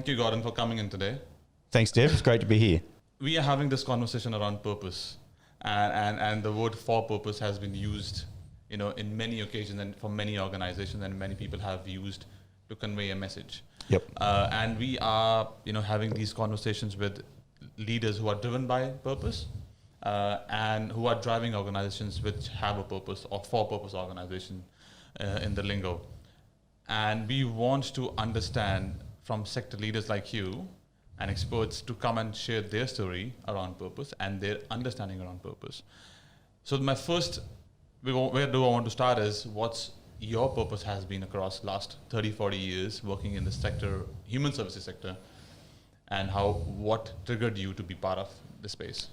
Thank you, Gordon, for coming in today. Thanks, Dev. It's great to be here. We are having this conversation around purpose, and the word for purpose has been used, in many occasions and for many organizations, and many people have used to convey a message. Yep. And we are, having these conversations with leaders who are driven by purpose, and who are driving organizations which have a purpose or for-purpose organization in the lingo. And we want to understand from sector leaders like you and experts to come and share their story around purpose and their understanding around purpose. So my first, where do I want to start is what's your purpose has been across last 30, 40 years working in the sector, human services sector, and what triggered you to be part of the space?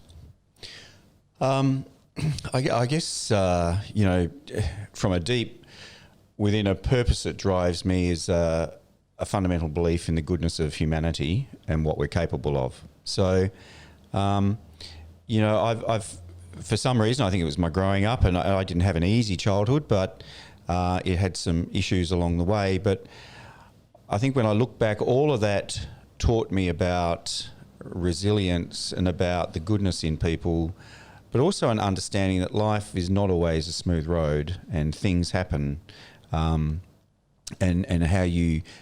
I guess, from a deep, within a purpose that drives me is a fundamental belief in the goodness of humanity and what we're capable of. So, I've for some reason, I think it was my growing up, and I didn't have an easy childhood, but it had some issues along the way. But I think when I look back, all of that taught me about resilience and about the goodness in people, but also an understanding that life is not always a smooth road and things happen, and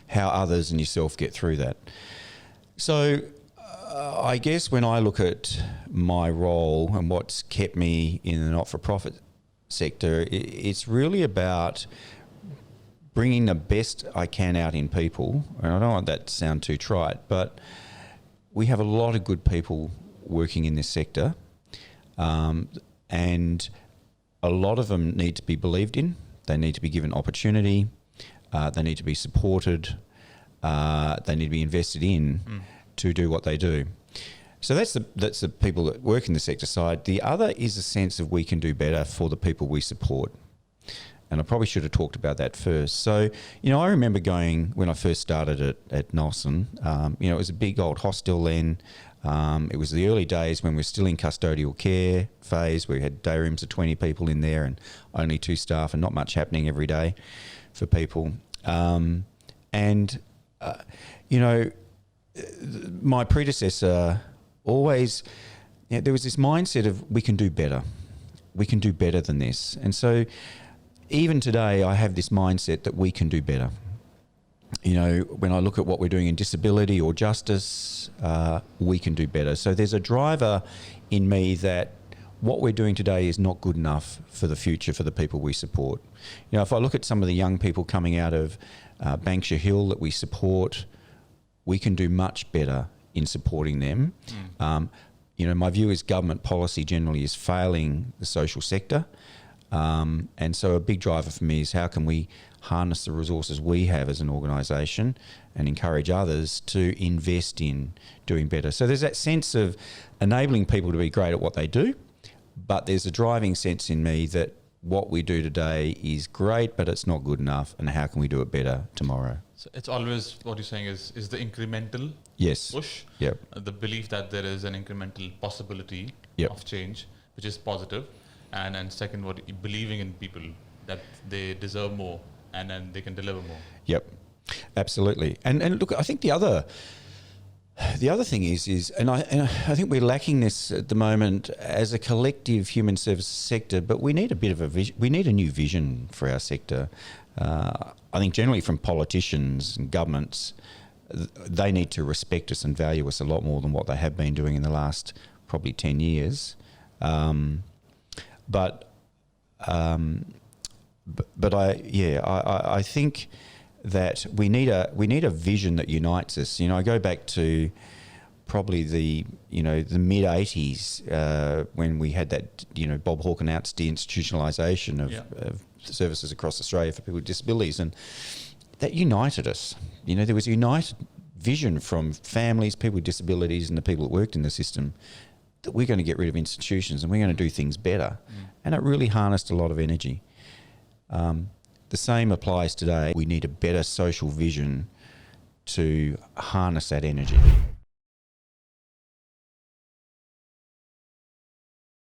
how others and yourself get through that. So I guess when I look at my role and what's kept me in the not-for-profit sector, it's really about bringing the best I can out in people. And I don't want that to sound too trite, but we have a lot of good people working in this sector, and a lot of them need to be believed in. They need to be given opportunity. They need to be supported. They need to be invested in to do what they do. So that's the people that work in the sector side. The other is a sense of we can do better for the people we support. And I probably should have talked about that first. So, I remember going, when I first started at Nulsen, it was a big old hostel then. It was the early days when we were still in custodial care phase. We had day rooms of 20 people in there and only 2 staff and not much happening every day for people. My predecessor always, there was this mindset of we can do better. We can do better than this. And so even today, I have this mindset that we can do better. When I look at what we're doing in disability or justice, we can do better. So there's a driver in me that what we're doing today is not good enough for the future for the people we support. If I look at some of the young people coming out of Banksia Hill that we support, we can do much better in supporting them. My view is government policy generally is failing the social sector. And so a big driver for me is how can we harness the resources we have as an organisation and encourage others to invest in doing better. So there's that sense of enabling people to be great at what they do, but there's a driving sense in me that what we do today is great, but it's not good enough, and how can we do it better tomorrow? So it's always, what you're saying is the incremental push, Yep. The belief that there is an incremental possibility of change, which is positive, and second, believing in people that they deserve more and then they can deliver more. Yep, absolutely. And look, I think the other thing is, and I think we're lacking this at the moment as a collective human services sector, but we need a bit of a vision. We need a new vision for our sector. I think generally from politicians and governments, they need to respect us and value us a lot more than what they have been doing in the last probably 10 years. But I think that we need a vision that unites us. I go back to probably the mid '80s when we had that Bob Hawke announced deinstitutionalisation of services across Australia for people with disabilities, and that united us. There was a united vision from families, people with disabilities, and the people that worked in the system that we're going to get rid of institutions and we're going to do things better. And it really harnessed a lot of energy. The same applies today. We need a better social vision to harness that energy.